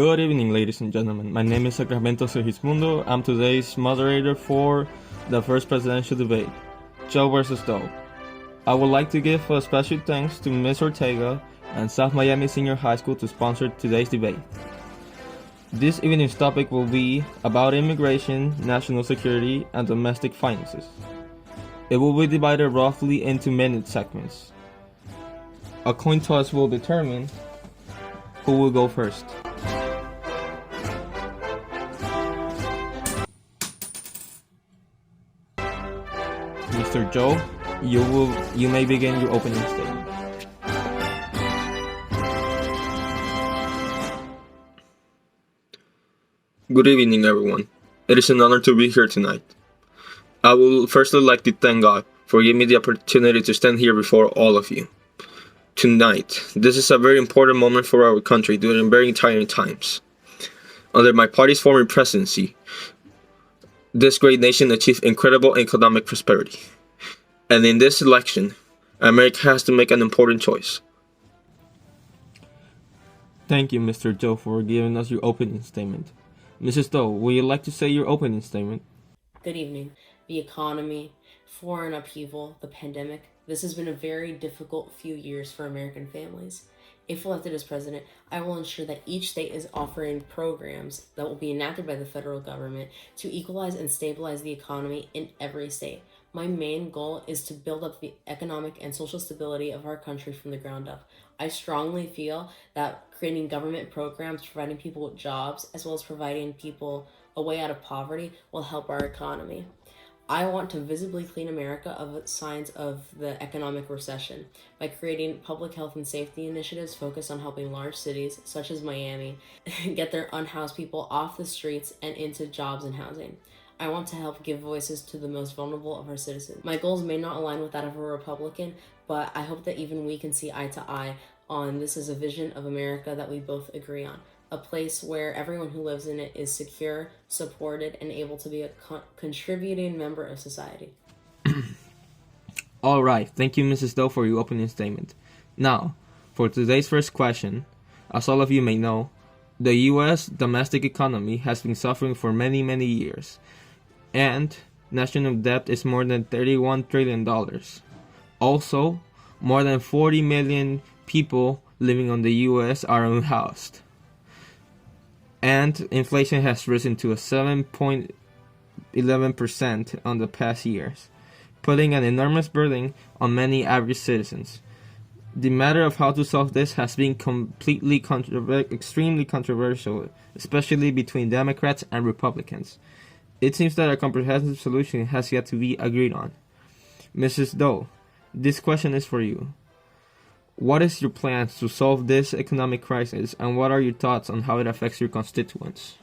Good evening, ladies and gentlemen. My name is Sacramento Segismundo. I'm today's moderator for the first presidential debate, Joe versus Doe. I would like to give a special thanks to Ms. Ortega and South Miami Senior High School to sponsor today's debate. This evening's topic will be about immigration, national security, and domestic finances. It will be divided roughly into minute segments. A coin toss will determine who will go first. Mr. Joe, you may begin your opening statement. Good evening, everyone. It is an honor to be here tonight. I would firstly like to thank God for giving me the opportunity to stand here before all of you. Tonight, this is a very important moment for our country during very trying times. Under my party's former presidency, this great nation achieved incredible economic prosperity. And in this election, America has to make an important choice. Thank you, Mr. Joe, for giving us your opening statement. Mrs. Doe, would you like to say your opening statement? Good evening. The economy, foreign upheaval, the pandemic. This has been a very difficult few years for American families. If elected as president, I will ensure that each state is offering programs that will be enacted by the federal government to equalize and stabilize the economy in every state. My main goal is to build up the economic and social stability of our country from the ground up. I strongly feel that creating government programs, providing people with jobs, as well as providing people a way out of poverty will help our economy. I want to visibly clean America of signs of the economic recession by creating public health and safety initiatives focused on helping large cities, such as Miami, get their unhoused people off the streets and into jobs and housing. I want to help give voices to the most vulnerable of our citizens. My goals may not align with that of a Republican, but I hope that even we can see eye to eye on this as a vision of America that we both agree on. A place where everyone who lives in it is secure, supported, and able to be a contributing member of society. All right, thank you, Mrs. Doe, for your opening statement. Now, for today's first question, as all of you may know, the U.S. domestic economy has been suffering for many, many years, and national debt is more than $31 trillion. Also, more than 40 million people living in the U.S. are unhoused. And inflation has risen to a 7.11% on the past years, putting an enormous burden on many average citizens. The matter of how to solve this has been extremely controversial, especially between Democrats and Republicans. It seems that a comprehensive solution has yet to be agreed on. Mrs. Doe, this question is for you. What is your plans to solve this economic crisis, and what are your thoughts on how it affects your constituents?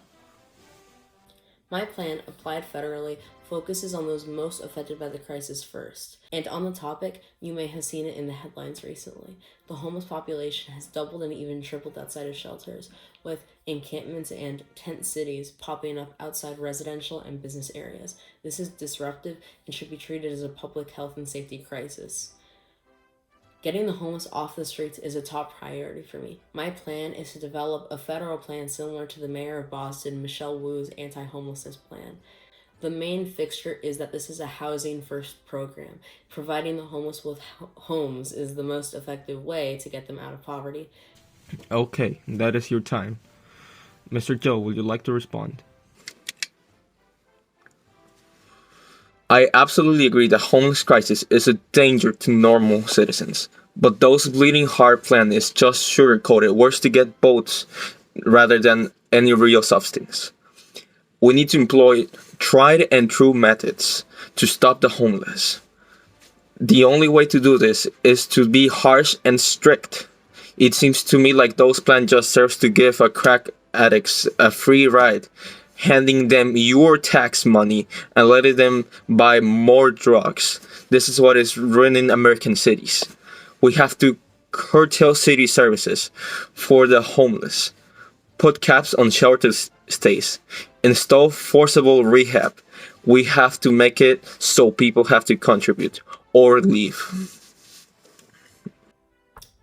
My plan, applied federally, focuses on those most affected by the crisis first. And on the topic, you may have seen it in the headlines recently. The homeless population has doubled and even tripled outside of shelters, with encampments and tent cities popping up outside residential and business areas. This is disruptive and should be treated as a public health and safety crisis. Getting the homeless off the streets is a top priority for me. My plan is to develop a federal plan similar to the mayor of Boston, Michelle Wu's anti-homelessness plan. The main fixture is that this is a housing-first program. Providing the homeless with homes is the most effective way to get them out of poverty. Okay, that is your time. Mr. Joe, would you like to respond? I absolutely agree that homeless crisis is a danger to normal citizens. But those bleeding heart plan is just sugar-coated words to get votes rather than any real substance. We need to employ tried and true methods to stop the homeless. The only way to do this is to be harsh and strict. It seems to me like those plans just serves to give a crack addicts a free ride, handing them your tax money and letting them buy more drugs. This is what is ruining American cities. We have to curtail city services for the homeless, put caps on shelter stays, install forcible rehab. We have to make it so people have to contribute or leave.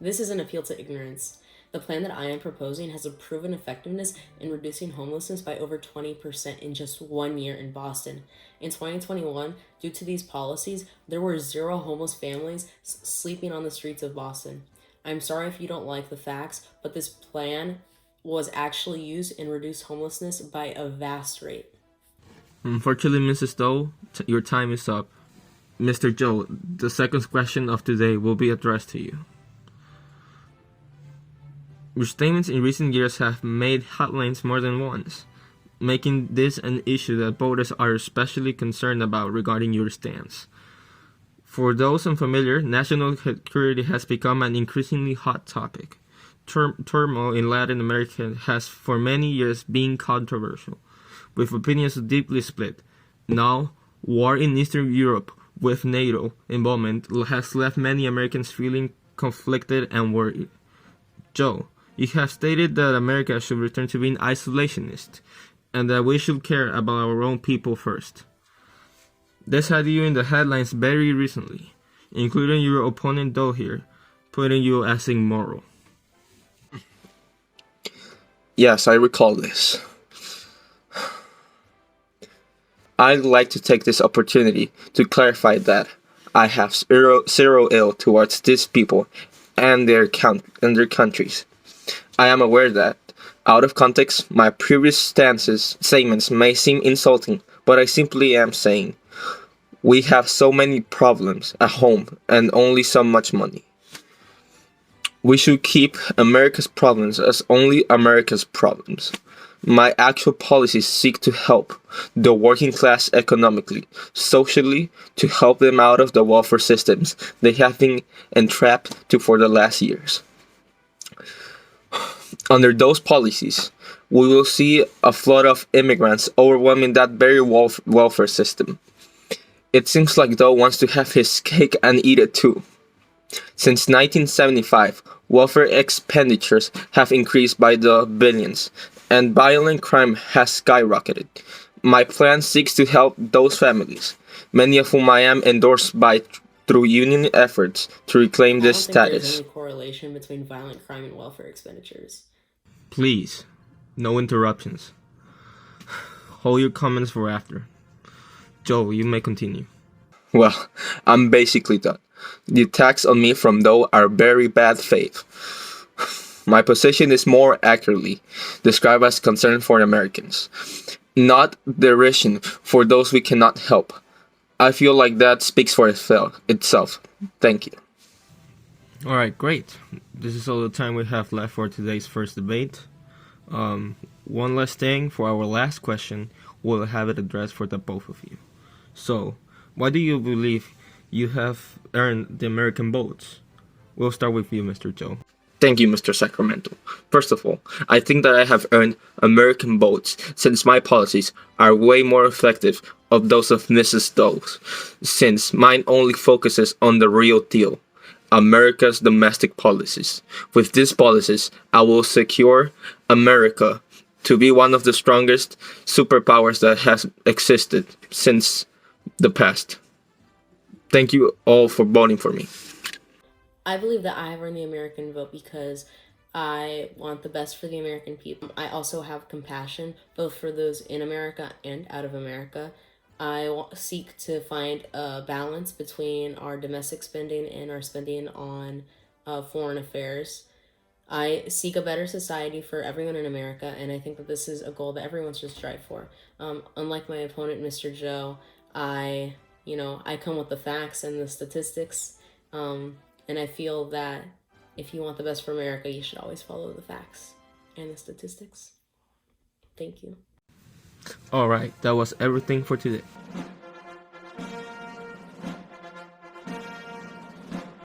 This is an appeal to ignorance. The plan that I am proposing has a proven effectiveness in reducing homelessness by over 20% in just 1 year in Boston. In 2021, due to these policies, there were 0 homeless families sleeping on the streets of Boston. I'm sorry if you don't like the facts, but this plan was actually used and reduced homelessness by a vast rate. Unfortunately, Mrs. Stowe, your time is up. Mr. Joe, the second question of today will be addressed to you. Your statements in recent years have made headlines more than once, making this an issue that voters are especially concerned about regarding your stance. For those unfamiliar, national security has become an increasingly hot topic. Turmoil in Latin America has for many years been controversial, with opinions deeply split. Now, war in Eastern Europe with NATO involvement has left many Americans feeling conflicted and worried. Joe, you have stated that America should return to being isolationist, and that we should care about our own people first. This had you in the headlines very recently, including your opponent Doe here, putting you as immoral. Yes, I recall this. I'd like to take this opportunity to clarify that I have zero ill towards these people and their countries. I am aware that, out of context, my previous statements may seem insulting, but I simply am saying, we have so many problems at home and only so much money. We should keep America's problems as only America's problems. My actual policies seek to help the working class economically, socially, to help them out of the welfare systems they have been entrapped to for the last years. Under those policies, we will see a flood of immigrants overwhelming that very welfare system. It seems like Doe wants to have his cake and eat it too. Since 1975, welfare expenditures have increased by the billions, and violent crime has skyrocketed. My plan seeks to help those families, many of whom I am endorsed by through union efforts to reclaim this status. I don't think there's any correlation between violent crime and welfare expenditures. Please, no interruptions. Hold your comments for after. Joe, you may continue. Well, I'm basically done. The attacks on me from Doe are very bad faith. My position is more accurately described as concern for Americans, not derision for those we cannot help. I feel like that speaks for itself. Thank you. Alright, great. This is all the time we have left for today's first debate. One last thing, for our last question, we'll have it addressed for the both of you. So, why do you believe you have earned the American votes? We'll start with you, Mr. Joe. Thank you, Mr. Sacramento. First of all, I think that I have earned American votes since my policies are way more effective of those of Mrs. Doe's, since mine only focuses on the real deal, America's domestic policies. With these policies, I will secure America to be one of the strongest superpowers that has existed since the past. Thank you all for voting for me. I believe that I have earned the American vote because I want the best for the American people. I also have compassion both for those in America and out of America. I seek to find a balance between our domestic spending and our spending on foreign affairs. I seek a better society for everyone in America, and I think that this is a goal that everyone should strive for. Unlike my opponent, Mr. Joe, I come with the facts and the statistics, and I feel that if you want the best for America, you should always follow the facts and the statistics. Thank you. Alright, that was everything for today.